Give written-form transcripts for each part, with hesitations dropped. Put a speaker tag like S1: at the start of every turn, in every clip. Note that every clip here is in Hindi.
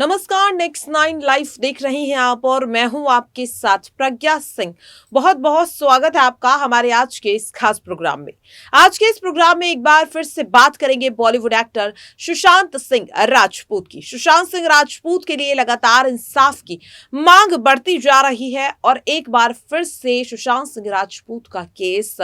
S1: नमस्कार। नेक्स्ट नाइन लाइव देख रही हैं आप और मैं हूं आपके साथ प्रज्ञा सिंह। बहुत बहुत स्वागत है आपका हमारे आज के इस खास प्रोग्राम में। आज के इस प्रोग्राम में एक बार फिर से बात करेंगे बॉलीवुड एक्टर सुशांत सिंह राजपूत की। सुशांत सिंह राजपूत के लिए लगातार इंसाफ की मांग बढ़ती जा रही है और एक बार फिर से सुशांत सिंह राजपूत का केस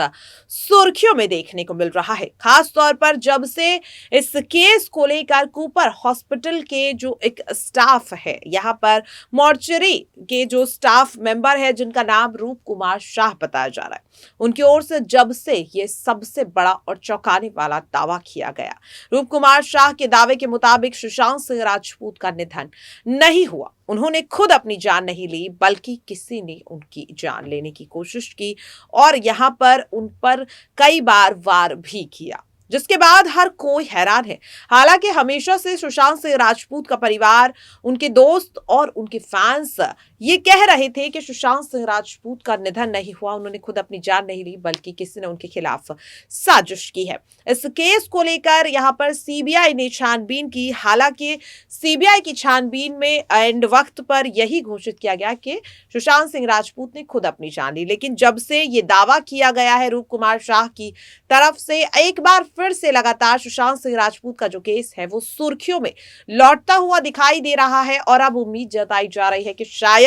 S1: सुर्खियों में देखने को मिल रहा है। खास तौर पर जब से इस केस को लेकर कूपर हॉस्पिटल के जो एक स्टाफ है, यहाँ पर मॉर्चरी के जो स्टाफ मेंबर है जिनका नाम रूप कुमार शाह बताया जा रहा है, उनकी ओर से जब से ये सबसे बड़ा और चौंकाने वाला दावा किया गया। रूप कुमार शाह के दावे के मुताबिक सुशांत सिंह राजपूत का निधन नहीं हुआ। उन्होंने खुद अपनी जान नहीं ली बल्कि किसी ने उनकी जान लेने की कोशिश की और यहाँ पर उन पर कई बार वार भी किया, जिसके बाद हर कोई हैरान है। हालांकि हमेशा से सुशांत सिंह राजपूत का परिवार, उनके दोस्त और उनके फैंस ये कह रहे थे कि सुशांत सिंह राजपूत का निधन नहीं हुआ, उन्होंने खुद अपनी जान नहीं ली बल्कि किसी ने उनके खिलाफ साजिश की है। इस केस को लेकर यहाँ पर सीबीआई ने छानबीन की। हालांकि सीबीआई की छानबीन में एंड वक्त पर यही घोषित किया गया कि सुशांत सिंह राजपूत ने खुद अपनी जान ली, लेकिन जब से ये दावा किया गया है रूप कुमार शाह की तरफ से, एक बार फिर से लगातार सुशांत सिंह राजपूत का जो केस है वो सुर्खियों में लौटता हुआ दिखाई दे रहा है और अब उम्मीद जताई जा रही है कि शायद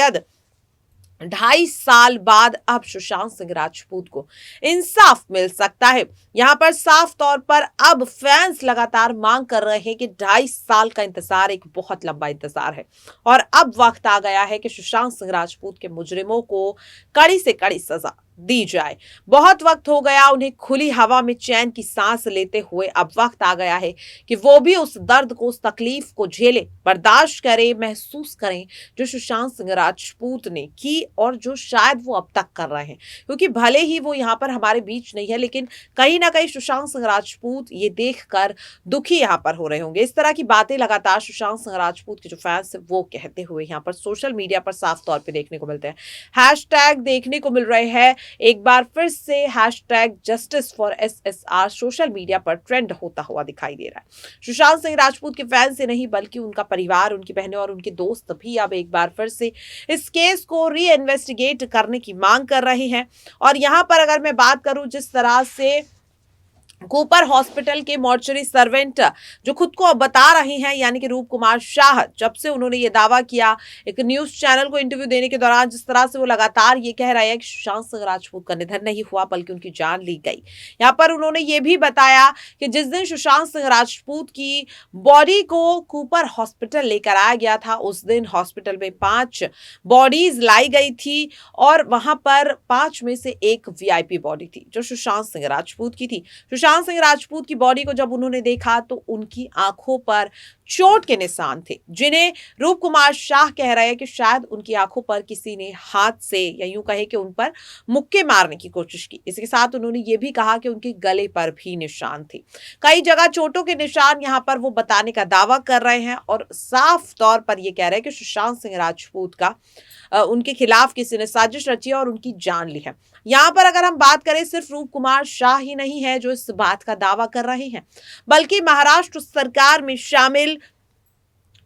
S1: 2.5 साल बाद अब सुशांत सिंह राजपूत को इंसाफ मिल सकता है। यहाँ पर साफ तौर पर अब फैंस लगातार मांग कर रहे हैं कि 2.5 साल का इंतजार एक बहुत लंबा इंतजार है और अब वक्त आ गया है कि सुशांत सिंह राजपूत के मुजरिमों को कड़ी से कड़ी सजा दी जाए। बहुत वक्त हो गया उन्हें खुली हवा में चैन की सांस लेते हुए। अब वक्त आ गया है कि वो भी उस दर्द को, उस तकलीफ को झेले, बर्दाश्त करें, महसूस करें जो सुशांत सिंह राजपूत ने की और जो शायद वो अब तक कर रहे हैं। क्योंकि भले ही वो यहाँ पर हमारे बीच नहीं है, लेकिन कहीं ना कहीं सुशांत सिंह राजपूत ये देखकर दुखी यहाँ पर हो रहे होंगे। इस तरह की बातें लगातार सुशांत सिंह राजपूत के जो फैंस है वो कहते हुए यहाँ पर सोशल मीडिया पर साफ तौर पर देखने को मिलते हैं। हैशटैग देखने को मिल रहे हैं। एक बार फिर से hashtag justice for SSR social media पर ट्रेंड होता हुआ दिखाई दे रहा है। सुशांत सिंह राजपूत के फैंस से नहीं बल्कि उनका परिवार, उनकी बहनें और उनके दोस्त भी अब एक बार फिर से इस केस को री इन्वेस्टिगेट करने की मांग कर रहे हैं। और यहां पर अगर मैं बात करूं जिस तरह से कूपर हॉस्पिटल के मॉर्चरी सर्वेंट जो खुद को बता रहे हैं, यानी कि रूप कुमार शाह, जब से उन्होंने ये दावा किया एक न्यूज चैनल को इंटरव्यू देने के दौरान, जिस तरह से वो लगातार ये कह रहे हैं कि सुशांत सिंह राजपूत का निधन नहीं हुआ बल्कि उनकी जान ली गई। यहाँ पर उन्होंने ये भी बताया कि जिस दिन सुशांत सिंह राजपूत की बॉडी को कूपर हॉस्पिटल लेकर आया गया था, उस दिन हॉस्पिटल में 5 बॉडीज लाई गई थी और वहां पर 5 में से एक VIP बॉडी थी जो सुशांत सिंह राजपूत की थी। सुशांत सिंह राजपूत की बॉडी को जब उन्होंने देखा तो उनकी आंखों पर चोट के निशान थे, जिन्हें रूप कुमार शाह कह रहे हैं कि शायद उनकी आंखों पर किसी ने हाथ से या यूं कहे कि उन पर मुक्के मारने की कोशिश की। इसके साथ उन्होंने ये भी कहा कि उनके गले पर भी निशान थे। कई जगह चोटों के निशान यहाँ पर वो बताने का दावा कर रहे हैं और साफ तौर पर ये कह रहे हैं कि सुशांत सिंह राजपूत का उनके खिलाफ किसी ने साजिश रची और उनकी जान ली है। यहाँ पर अगर हम बात करें, सिर्फ रूप कुमार शाह ही नहीं है जो इस बात का दावा कर रहे हैं, बल्कि महाराष्ट्र सरकार में शामिल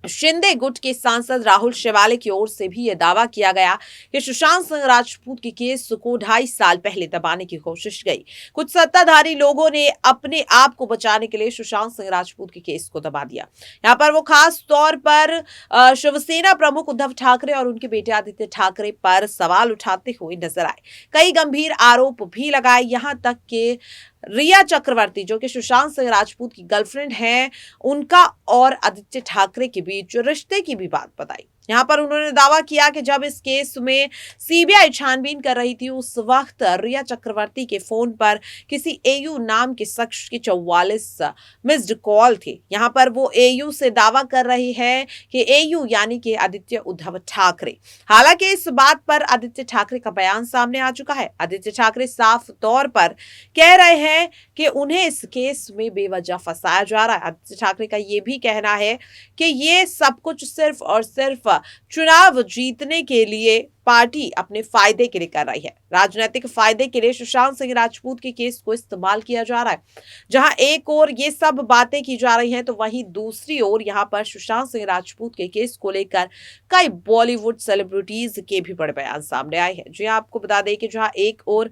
S1: शिंदे गुट के सांसद राहुल शेवाले की ओर से भी यह दावा किया गया कि सुशांत सिंह राजपूत के केस को 2.5 साल पहले दबाने की कोशिश गई। कुछ सत्ताधारी लोगों ने अपने आप को बचाने के लिए सुशांत सिंह राजपूत के केस को दबा दिया। यहाँ पर वो खास तौर पर शिवसेना प्रमुख उद्धव ठाकरे और उनके बेटे आदित्य ठाकरे पर सवाल उठाते हुए नजर आए। कई गंभीर आरोप भी लगाए, यहाँ तक कि रिया चक्रवर्ती जो कि सुशांत सिंह राजपूत की गर्लफ्रेंड है, उनका और आदित्य ठाकरे के बीच रिश्ते की भी बात बताई। यहाँ पर उन्होंने दावा किया कि जब इस केस में सीबीआई छानबीन कर रही थी, उस वक्त रिया चक्रवर्ती के फोन पर किसी AU नाम के शख्स की 44 मिस्ड कॉल थे। यहाँ पर वो AU से दावा कर रही है कि AU यानी कि आदित्य उद्धव ठाकरे। हालांकि इस बात पर आदित्य ठाकरे का बयान सामने आ चुका है। आदित्य ठाकरे साफ तौर पर कह रहे हैं कि उन्हें इस केस में बेवजह फंसाया जा रहा है। आदित्य ठाकरे का ये भी कहना है कि ये सब कुछ सिर्फ और सिर्फ चुनाव जीतने के लिए पार्टी अपने फायदे के लिए कर रही है। राजनीतिक फायदे के लिए सुशांत सिंह राजपूत के केस को इस्तेमाल किया जा रहा है। जहां एक और ये सब बातें की जा रही हैं, तो वहीं दूसरी ओर यहां पर सुशांत सिंह राजपूत के केस को लेकर कई बॉलीवुड सेलिब्रिटीज के भी बड़े बयान सामने आए हैं। जी आपको बता दें कि जहां एक और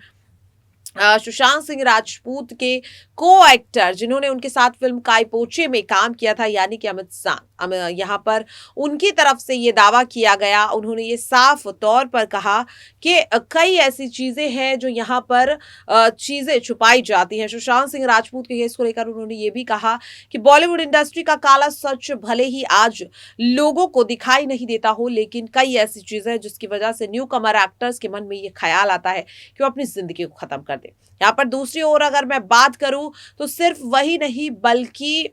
S1: सुशांत सिंह राजपूत के को एक्टर जिन्होंने उनके साथ फिल्म काई पोचे में काम किया था, यानी कि अमित शाह, यहाँ पर उनकी तरफ से ये दावा किया गया। उन्होंने ये साफ तौर पर कहा कि कई ऐसी चीजें हैं जो यहाँ पर चीजें छुपाई जाती हैं। सुशांत सिंह राजपूत के केस को लेकर उन्होंने ये भी कहा कि बॉलीवुड इंडस्ट्री का काला सच भले ही आज लोगों को दिखाई नहीं देता हो, लेकिन कई ऐसी चीजें हैं जिसकी वजह से न्यू कमर एक्टर्स के मन में ये ख्याल आता है कि वो अपनी जिंदगी को खत्म कर दे। यहाँ पर दूसरी ओर अगर मैं बात करूं तो सिर्फ वही नहीं बल्कि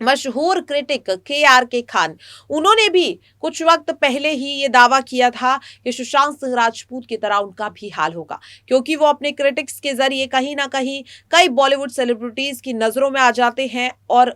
S1: मशहूर क्रिटिक के खान, उन्होंने भी कुछ वक्त पहले ही ये दावा किया था कि सुशांत सिंह राजपूत की तरह उनका भी हाल होगा, क्योंकि वो अपने क्रिटिक्स के जरिए कहीं ना कहीं कई बॉलीवुड सेलिब्रिटीज की नजरों में आ जाते हैं। और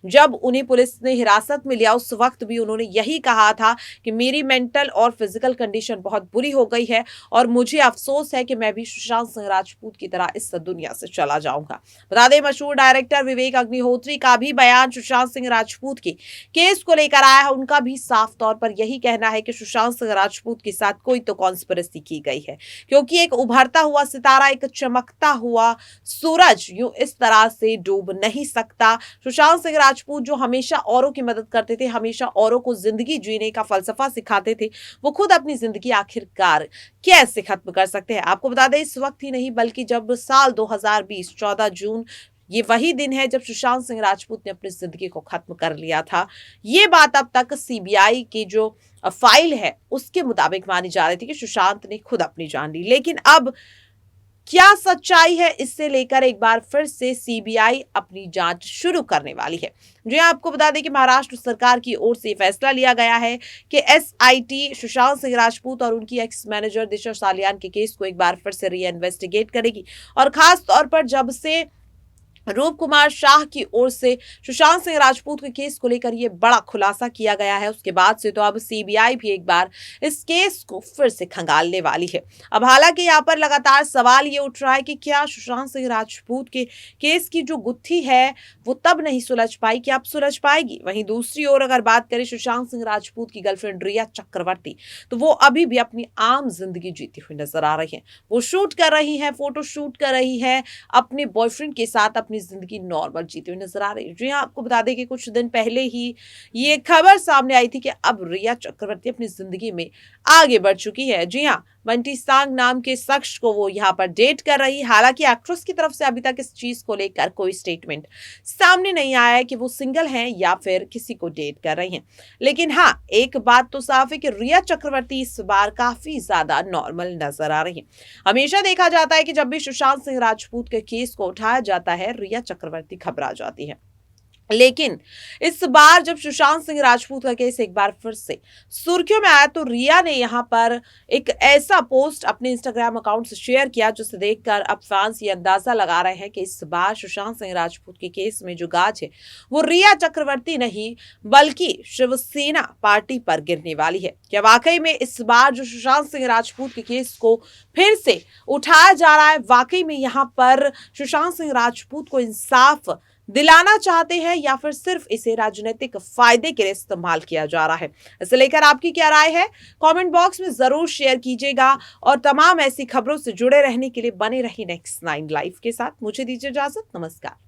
S1: जब उन्हें पुलिस ने हिरासत में लिया उस वक्त भी उन्होंने यही कहा था कि मेरी मेंटल और फिजिकल कंडीशन बहुत बुरी हो गई है और मुझे अफसोस है कि मैं भी सुशांत सिंह राजपूत की तरह इस दुनिया से चला जाऊंगा। बता दें मशहूर डायरेक्टर विवेक अग्निहोत्री का भी बयान सुशांत सिंह राजपूत के केस को लेकर आया है। उनका भी साफ तौर पर यही कहना है कि सुशांत सिंह राजपूत के साथ कोई तो कॉन्स्पिरेसी की गई है, क्योंकि एक उभरता हुआ सितारा, एक चमकता हुआ सूरज यूं इस तरह से डूब नहीं सकता। सुशांत सिंह राजपूत जो हमेशा औरों की मदद करते थे, हमेशा औरों को जिंदगी जीने का फलसफा सिखाते थे, वो खुद अपनी जिंदगी आखिरकार कैसे खत्म कर सकते हैं। आपको बता दें इस वक्त ही नहीं बल्कि जब साल 2020 14 जून ये वही दिन है जब सुशांत सिंह राजपूत ने अपनी जिंदगी को खत्म कर लिया था। ये बात अब तक सीबीआई की जो फाइल है उसके मुताबिक मानी जा रही थी कि सुशांत ने खुद अपनी जान ली, लेकिन अब क्या सच्चाई है इससे लेकर एक बार फिर से सीबीआई अपनी जांच शुरू करने वाली है। जो आपको बता दें कि महाराष्ट्र सरकार की ओर से फैसला लिया गया है कि एसआईटी सुशांत सिंह राजपूत और उनकी एक्स मैनेजर दिशा सालियान के केस को एक बार फिर से री इन्वेस्टिगेट करेगी। और खास तौर पर जब से रूप कुमार शाह की ओर से सुशांत सिंह राजपूत के केस को लेकर यह बड़ा खुलासा किया गया है, उसके बाद से तो अब सीबीआई भी एक बार इस केस को फिर से खंगालने वाली है। अब हालांकि यहाँ पर लगातार सवाल ये उठ रहा है कि क्या सुशांत सिंह राजपूत के केस की जो गुत्थी है वो तब नहीं सुलझ पाई कि अब सुलझ पाएगी। वहीं दूसरी ओर अगर बात करें सुशांत सिंह राजपूत की गर्लफ्रेंड रिया चक्रवर्ती, तो वो अभी भी अपनी आम जिंदगी जीती हुई नजर आ रही है। वो शूट कर रही है, फोटो शूट कर रही है, अपने बॉयफ्रेंड के साथ अपनी जिंदगी नॉर्मल जीती हुई नजर आ रही है। जी हाँ, आपको बता दें कि कुछ दिन पहले ही ये खबर सामने आई थी कि अब रिया चक्रवर्ती अपनी जिंदगी में आगे बढ़ चुकी है। जी हाँ, बंटी सांग नाम के शख्स को वो यहाँ पर डेट कर रही है। हालांकि एक्ट्रेस की तरफ से अभी तक इस चीज को लेकर कोई स्टेटमेंट सामने नहीं आया है कि वो सिंगल हैं या फिर किसी को डेट कर रही हैं। लेकिन हाँ, एक बात तो साफ है कि रिया चक्रवर्ती इस बार काफी ज्यादा नॉर्मल नजर आ रही है। हमेशा देखा जाता है कि जब भी सुशांत सिंह राजपूत के केस को उठाया जाता है रिया चक्रवर्ती घबरा जाती है, लेकिन इस बार जब सुशांत सिंह राजपूत का केस एक बार फिर से सुर्खियों में आया तो रिया ने यहां पर एक ऐसा पोस्ट अपने इंस्टाग्राम अकाउंट से शेयर किया जिसे देखकर अब फैंस ये अंदाजा लगा रहे हैं कि इस बार सुशांत सिंह राजपूत के केस में जो गाज है वो रिया चक्रवर्ती नहीं बल्कि शिवसेना पार्टी पर गिरने वाली है। क्या वाकई में इस बार जो सुशांत सिंह राजपूत के केस को फिर से उठाया जा रहा है, वाकई में यहाँ पर सुशांत सिंह राजपूत को इंसाफ दिलाना चाहते हैं या फिर सिर्फ इसे राजनीतिक फायदे के लिए इस्तेमाल किया जा रहा है? इसे लेकर आपकी क्या राय है? कमेंट बॉक्स में जरूर शेयर कीजिएगा और तमाम ऐसी खबरों से जुड़े रहने के लिए बने रहिए नेक्स्ट 9 लाइव के साथ। मुझे दीजिए इजाजत, नमस्कार।